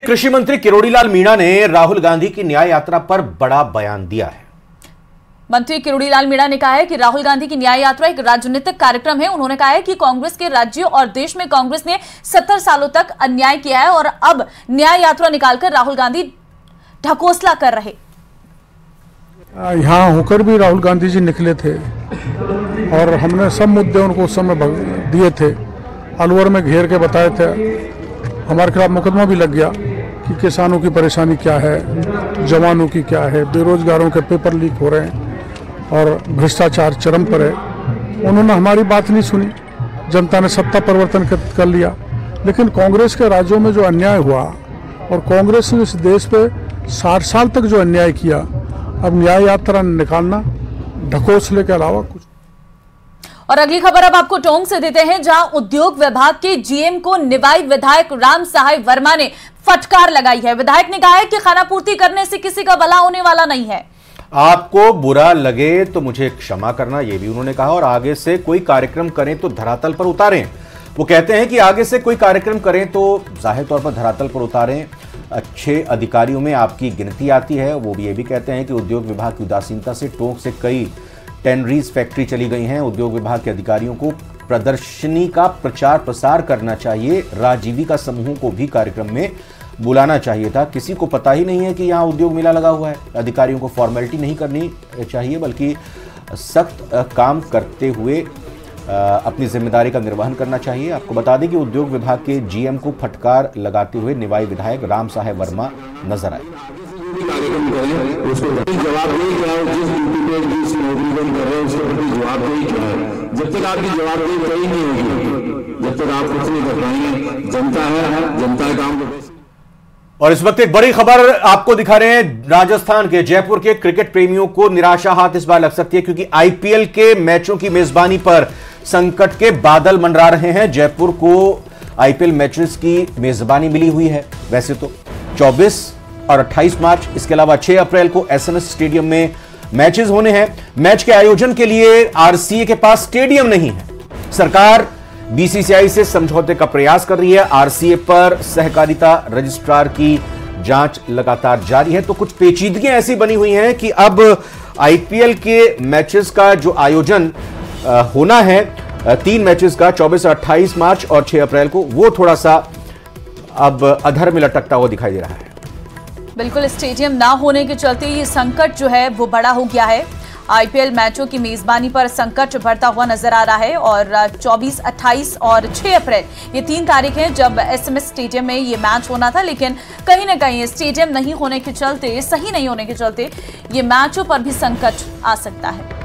कृषि मंत्री किरोड़ीलाल मीणा ने राहुल गांधी की न्याय यात्रा पर बड़ा बयान दिया है। मंत्री किरोड़ीलाल मीणा ने कहा है कि राहुल गांधी की न्याय यात्रा एक राजनीतिक कार्यक्रम है। उन्होंने कहा है कि कांग्रेस के राज्यों और देश में कांग्रेस ने 70 सालों तक अन्याय किया है और अब न्याय यात्रा निकालकर राहुल गांधी ढकोसला कर रहे। यहाँ होकर भी राहुल गांधी जी निकले थे और हमने सब मुद्दे उनको उस समय दिए थे। अलवर में घेर के बताए थे। हमारे खिलाफ मुकदमा भी लग गया कि किसानों की परेशानी क्या है, जवानों की क्या है, बेरोजगारों के पेपर लीक हो रहे हैं और भ्रष्टाचार चरम पर है। उन्होंने हमारी बात नहीं सुनी। जनता ने सत्ता परिवर्तन कर लिया। लेकिन कांग्रेस के राज्यों में जो अन्याय हुआ और कांग्रेस ने इस देश पे 60 साल तक जो अन्याय किया, अब न्याय यात्रा निकालना ढकोसले के अलावा कुछ। और अगली खबर अब आपको टोंक से देते हैं, जहां उद्योग विभाग के जीएम को निवाई विधायक राम साहेब वर्मा ने फटकार लगाई है। विधायक ने कहा है कि खानापूर्ति करने से किसी का भला होने वाला नहीं है। आपको बुरा लगे तो मुझे क्षमा करना, यह भी उन्होंने कहा। और आगे से कोई कार्यक्रम करें तो धरातल पर उतारें। वो कहते हैं कि आगे से कोई कार्यक्रम करें तो जाहिर तौर पर धरातल पर उतारें। अच्छे अधिकारियों में आपकी गिनती आती है। वो भी ये भी कहते हैं कि उद्योग विभाग की उदासीनता से टोंक से कई टेनरीज फैक्ट्री चली गई हैं। उद्योग विभाग के अधिकारियों को प्रदर्शनी का प्रचार प्रसार करना चाहिए। राजीविका समूहों को भी कार्यक्रम में बुलाना चाहिए था। किसी को पता ही नहीं है कि यहाँ उद्योग मेला लगा हुआ है। अधिकारियों को फॉर्मेलिटी नहीं करनी चाहिए, बल्कि सख्त काम करते हुए अपनी जिम्मेदारी का निर्वहन करना चाहिए। आपको बता दें कि उद्योग विभाग के जीएम को फटकार लगाते हुए निवाई विधायक राम साहेब वर्मा नजर आए। कार्यक्रम करें, उसको जवाबदेही क्या है, जिस ड्यूटी पे जिस नौकरी को कर रहे हैं उसके प्रति जवाबदेही क्या है। जब तक आपकी जवाबदेही कहीं नहीं होगी, जब तक आप कुछ नहीं कर पाएंगे। जनता है, जनता का काम करें। और इस वक्त एक बड़ी खबर आपको दिखा रहे हैं। राजस्थान के जयपुर के क्रिकेट प्रेमियों को निराशा हाथ इस बार लग सकती है, क्योंकि आईपीएल के मैचों की मेजबानी पर संकट के बादल मंडरा रहे हैं। जयपुर को आईपीएल मैचेस की मेजबानी मिली हुई है। वैसे तो 24 और 28 मार्च, इसके अलावा 6 अप्रैल को एसएमएस स्टेडियम में मैचेस होने हैं। मैच के आयोजन के लिए आरसीए के पास स्टेडियम नहीं है। सरकार बीसीसीआई से समझौते का प्रयास कर रही है। आरसीए पर सहकारिता रजिस्ट्रार की जांच लगातार जारी है। तो कुछ पेचीदगियां ऐसी बनी हुई हैं कि अब आईपीएल के मैचेस का जो आयोजन होना है, 3 मैचेस का 24 और 28 मार्च और 6 अप्रैल को, वो थोड़ा सा अब अधर में लटकता हुआ दिखाई दे रहा है। बिल्कुल, स्टेडियम ना होने के चलते ये संकट जो है वो बड़ा हो गया है। आईपीएल मैचों की मेजबानी पर संकट बढ़ता हुआ नजर आ रहा है। और 24, 28 और 6 अप्रैल ये 3 तारीख हैं जब एसएमएस स्टेडियम में ये मैच होना था। लेकिन कहीं ना कहीं स्टेडियम नहीं होने के चलते, सही नहीं होने के चलते, ये मैचों पर भी संकट आ सकता है।